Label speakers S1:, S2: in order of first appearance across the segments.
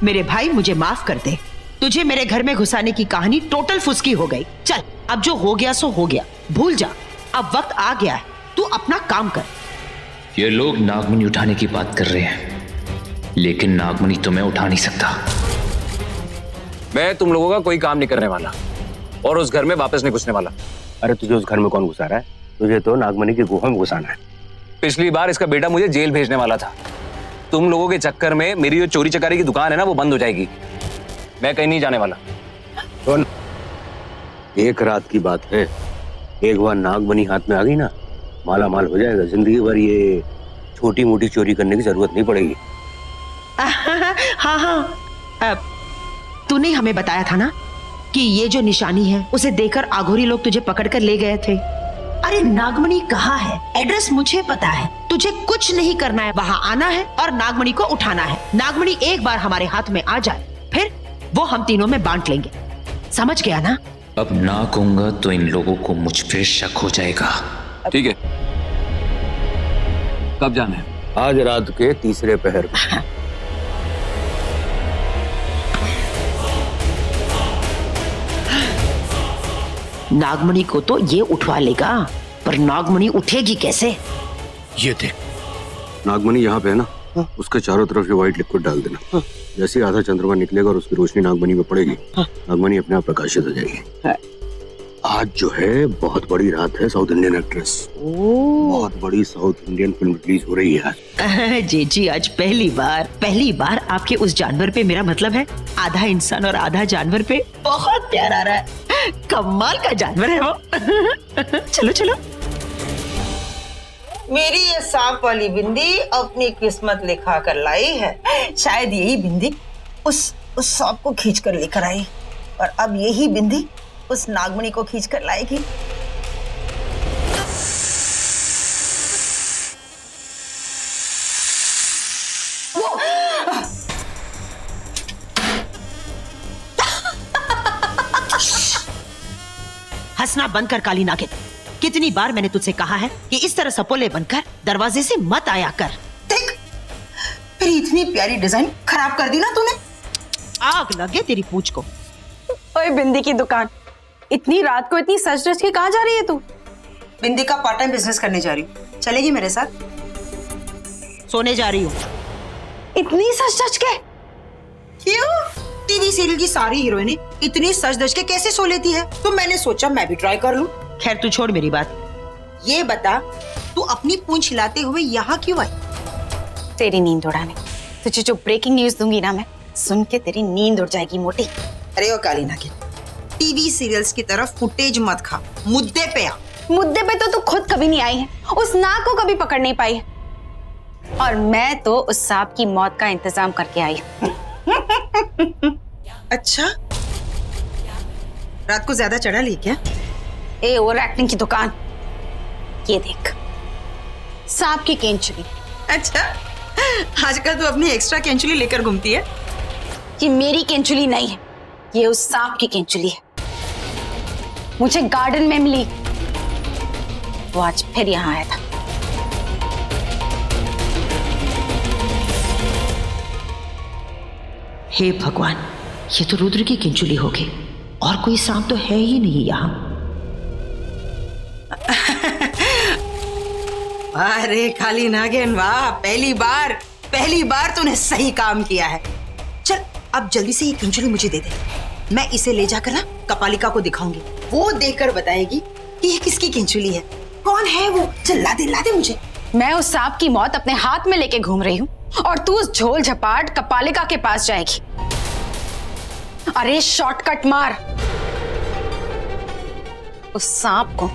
S1: मेरे भाई मुझे माफ कर दे। तुझे मेरे घर में घुसाने की कहानी टोटल फुसकी हो गई। चल अब जो हो गया सो हो गया, भूल जा। अब वक्त आ गया है, तू अपना काम कर।
S2: ये लोग नागमणि उठाने की बात कर रहे हैं, लेकिन नागमणि तो मैं उठा नहीं सकता।
S3: मैं तुम लोगों का कोई काम नहीं करने वाला और उस घर में वापस नहीं घुसने वाला।
S4: अरे तुझे उस घर में कौन घुसा रहा है? तुझे तो नागमणि की गुफा में घुसाना है।
S3: पिछली बार इसका बेटा मुझे जेल भेजने वाला था। तुम लोगों के चक्कर में मेरी जो चोरी चकारी की दुकान है ना, वो बंद हो जाएगी। मैं कहीं नहीं जाने वाला।
S4: सुन, एक रात की बात है, एक बार नागमणि हाथ में आ गई ना, माला माल हो जाएगा। जिंदगी भर ये छोटी मोटी चोरी करने की जरूरत नहीं पड़ेगी।
S1: हाँ, तूने हमें बताया था ना कि ये जो निशानी है उसे देखकर आघोरी लोग तुझे पकड़कर ले गए थे। अरे नागमणि कहाँ है? एड्रेस मुझे पता है। तुझे कुछ नहीं करना है, वहाँ आना है और नागमणि को उठाना है। नागमणि एक बार हमारे हाथ में आ जाए, फिर वो हम तीनों में बांट लेंगे। समझ गया ना?
S2: अब ना कहूंगा तो इन लोगों को मुझ पे शक हो जाएगा।
S3: ठीक है, कब जाना है?
S4: आज रात के तीसरे पहर में।
S1: नागमणि को तो ये उठवा लेगा, पर नागमणि उठेगी कैसे?
S4: ये देख, नागमणि यहाँ पे है ना, उसके चारों तरफ ये व्हाइट लिक्विड डाल देना। जैसे ही आधा चंद्रमा निकलेगा और उसकी रोशनी नागमणि पे पड़ेगी, नागमणि अपने आप प्रकाशित हो जाएगी। आज जो है बहुत बड़ी रात है। साउथ इंडियन एक्ट्रेस, बहुत बड़ी साउथ इंडियन फिल्म रिलीज हो रही है आज।
S1: जी, आज पहली बार आपके उस जानवर पे, मेरा मतलब है आधा इंसान और आधा जानवर पे बहुत प्यार आ रहा है। कमाल का जानवर है वो। चलो चलो।
S5: मेरी ये सांप वाली बिंदी अपनी किस्मत लिखा कर लाई है। शायद यही बिंदी उस सांप को खींच कर लेकर आई, और अब यही बिंदी उस नागमणि को खींच कर लाएगी।
S1: हंसना बंद कर काली नागिन। कितनी बार मैंने तुझसे कहा है कि इस तरह सपोले बनकर दरवाजे से मत आया कर।
S5: देख, मेरी इतनी प्यारी डिजाइन खराब कर दी ना तूने।
S1: आग लगे तेरी पूंछ को।
S6: ओए बिंदी की दुकान, इतनी रात को इतनी सज धज के कहाँ जा रही है तू?
S5: बिंदी का पार्ट टाइम बिजनेस करने जा रही हूँ, चलेगी मेरे साथ?
S1: सोने जा रही हूँ।
S6: इतनी सज धज के?
S5: क्यों? टीवी सीरियल की सारी हीरोइनें इतनी सज धज के कैसे सो लेती है? तो मैंने सोचा मैं भी ट्राई कर लूं।
S1: खैर तू छोड़ मेरी बात।
S5: ये बता, तू अपनी पूंछ हिलाते हुए यहाँ क्यों आई?
S6: तेरी नींद उड़ाने। तुझे जो ब्रेकिंग न्यूज दूंगी ना मैं, सुन के तेरी नींद उड़ जाएगी मोटी।
S5: अरे ओ काली नागिन, टीवी सीरियल्स की तरफ फुटेज मत खा, मुद्दे पे आ।
S6: मुद्दे पे तो तू खुद कभी नहीं आई है, उस नाग को कभी पकड़ नहीं पाई है, और मैं तो उस सांप की मौत का इंतजाम करके आई।
S5: अच्छा, रात को ज्यादा चढ़ा ली क्या?
S6: ए ओवर एक्टिंग की दुकान, ये देख सांप की केंचुली।
S5: अच्छा, आजकल तू अपनी एक्स्ट्रा केंचुली लेकर घूमती है।
S6: ये मेरी केंचुली नहीं है, ये उस सांप की केंचुली है। मुझे गार्डन में मिली, वो आज फिर यहाँ आया था।
S1: हे भगवान, ये तो रुद्र की किंचुली होगी, और कोई सांप तो है ही नहीं यहाँ।
S5: अरे काली नागिन वाह, पहली बार तूने सही काम किया है। चल अब जल्दी से ये किंचुली मुझे दे दे, मैं इसे ले जाकर ना कपालिका को दिखाऊंगी। वो देखकर बताएगी कि ये किसकी किंचुली है, कौन है वो। चल ला दे मुझे।
S6: मैं उस सांप की मौत अपने हाथ में लेके घूम रही हूँ, और तू उस झोल झपाट कपालिका के पास जाएगी। अरे शॉर्टकट मार, उस सांप को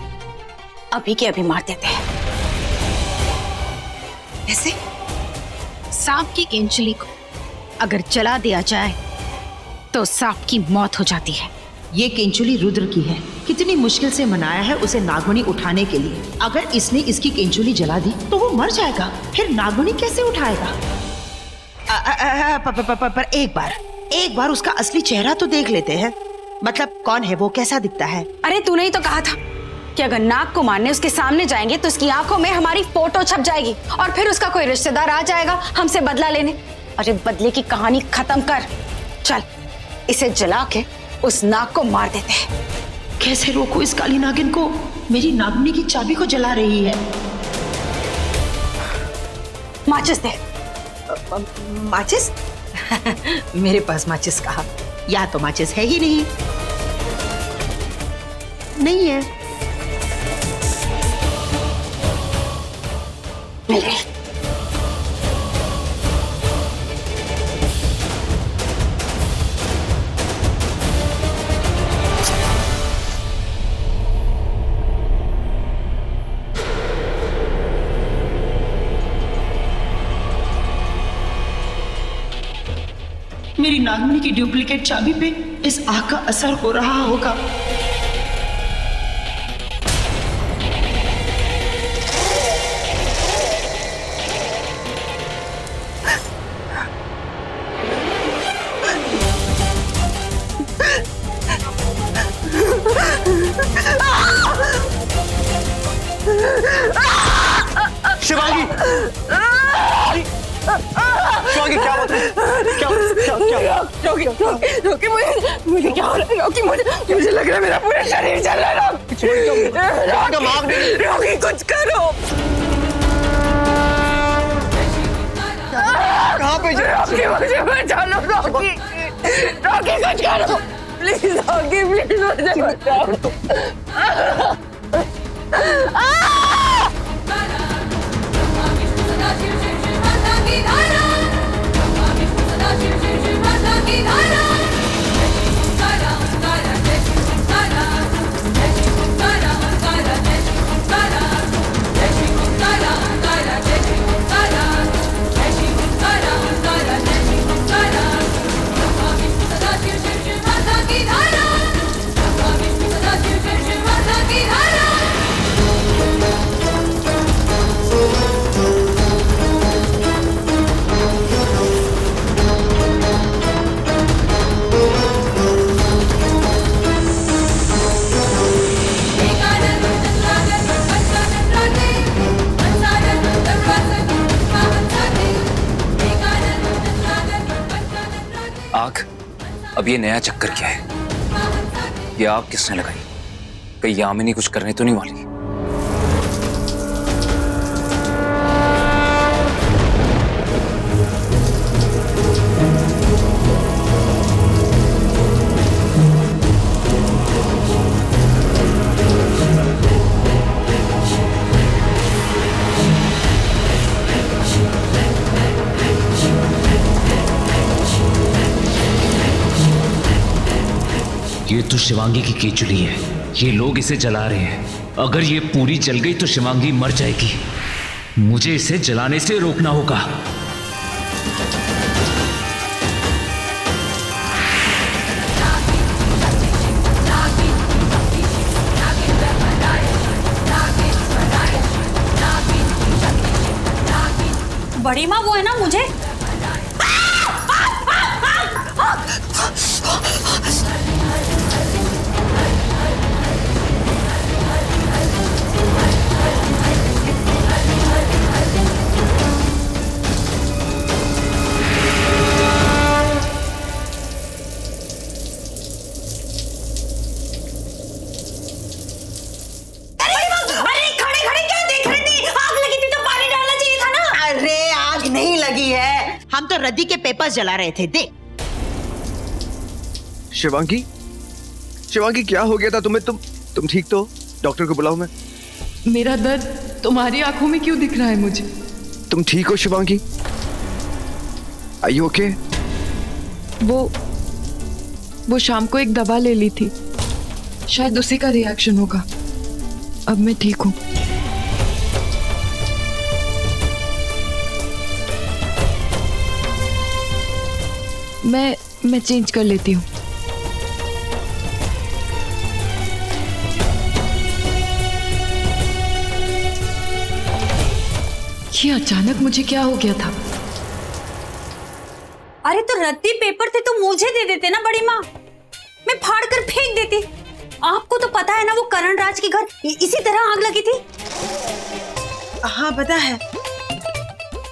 S6: अभी के अभी मार देते हैं।
S5: ऐसे
S6: सांप की केंचुली को अगर जला दिया जाए तो सांप की मौत हो जाती है।
S1: ये केंचुली रुद्र की है, कितनी मुश्किल से मनाया है उसे नागमणि उठाने के लिए। अगर इसने इसकी केंचुली जला दी तो वो मर जाएगा, फिर नागमणि कैसे उठाएगा? पर एक बार उसका असली चेहरा तो देख लेते हैं। मतलब कौन है वो, कैसा दिखता है?
S6: अरे तूने ही तो कहा था कि अगर नाग को मारने उसके सामने जाएंगे तो उसकी आंखों में हमारी फोटो छप जाएगी, और फिर उसका कोई रिश्तेदार आ जाएगा हमसे बदला लेने। और ये बदले की कहानी खत्म कर। चल इसे जला के उस नाग को मार देते हैं।
S1: कैसे रोकूं इस काली नागिन को? मेरी नागमणि की चाबी को जला रही है।
S6: माचिस दे।
S5: माचिस? मेरे पास माचिस कहाँ?
S1: या तो माचिस है ही नहीं। नहीं है।
S6: मिल गई।
S1: मेरी नागमणि की डुप्लीकेट चाबी पे इस आग का असर हो रहा होगा।
S7: शिवांगी, शिवांगी क्या बात है?
S6: रोकी मुझे क्या हो रहा है? रोकी मुझे लग रहा है मेरा पूरा शरीर जल रहा है। रोकी कुछ करो।
S7: कहाँ पे
S6: रोकी मुझे बचा लो। रोकी कुछ करो प्लीज। रोकी प्लीज मुझे बचाओ।
S3: आग, अब ये नया चक्कर क्या है? ये आग किसने लगाई? कहीं यामिनी कुछ करने तो नहीं वाली?
S2: ये तो शिवांगी की केचुली है। ये लोग इसे जला रहे हैं। अगर ये पूरी जल गई तो शिवांगी मर जाएगी। मुझे इसे जलाने से रोकना होगा।
S6: बड़ी माँ वो है ना, मुझे
S1: हम तो रद्दी के पेपर्स जला रहे थे। देख
S7: शिवांगी, शिवांगी क्या हो गया था तुम्हें? तुम ठीक तो? डॉक्टर को बुलाऊं मैं?
S8: मेरा दर्द तुम्हारी आंखों में क्यों दिख रहा है मुझे?
S7: तुम ठीक हो शिवांगी? Are you okay?
S8: वो शाम को एक दवा ले ली थी, शायद उसी का रिएक्शन होगा। अब मैं ठीक हूँ। मैं चेंज कर लेती हूँ। ये अचानक मुझे क्या हो गया था?
S6: अरे तो रद्दी पेपर थे तो मुझे दे देते ना बड़ी माँ, मैं फाड़ कर फेंक देती। आपको तो पता है ना वो करण राज के घर इसी तरह आग लगी थी।
S5: हाँ पता है,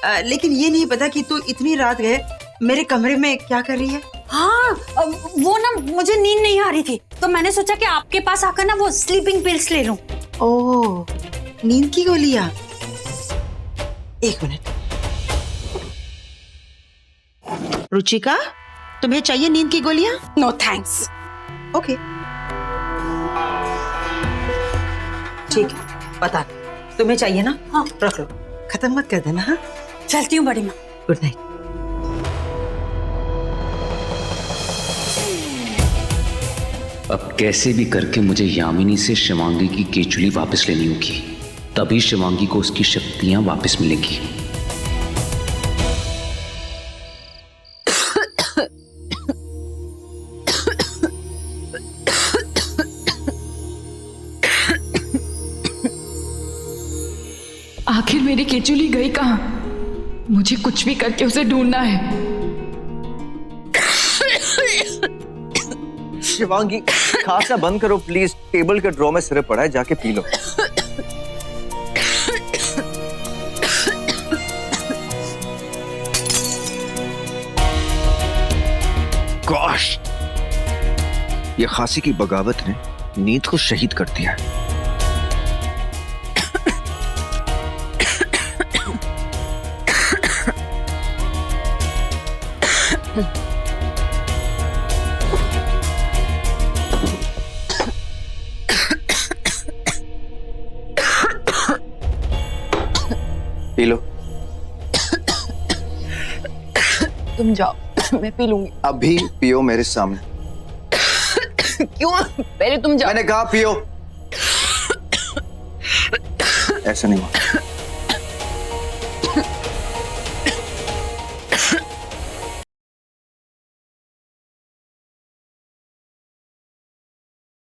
S5: लेकिन ये नहीं पता कि तू इतनी रात गए मेरे कमरे में क्या कर रही है।
S6: हाँ, वो ना मुझे नींद नहीं आ रही थी तो मैंने सोचा कि आपके पास आकर ना वो स्लीपिंग पिल्स ले लूं।
S5: ओह, नींद की गोलियां। एक मिनट। रुचिका, तुम्हें चाहिए नींद की गोलियां?
S6: No thanks.
S5: ओके, ठीक है, बता। तुम्हें चाहिए ना?
S6: हाँ।
S5: रख लो, खत्म मत कर देना। हाँ,
S6: चलती हूँ बड़ी माँ।
S5: Good night.
S2: अब कैसे भी करके मुझे यामिनी से शिवांगी की केचुली वापस लेनी होगी, तभी शिवांगी को उसकी शक्तियां वापस मिलेंगी।
S8: आखिर मेरी केचुली गई कहाँ? मुझे कुछ भी करके उसे ढूंढना है।
S7: शिवांगी, खांसना बंद करो प्लीज। टेबल के ड्रॉ में सिरप पड़ा है, जाके पी लो। गॉश, ये खांसी की बगावत ने नींद को शहीद कर दिया। P low.
S8: तुम जाओ, मैं पी लूंगी।
S7: अभी पियो मेरे सामने।
S8: क्यों? पहले तुम जाओ।
S7: मैंने कहा पियो। ऐसा नहीं हुआ।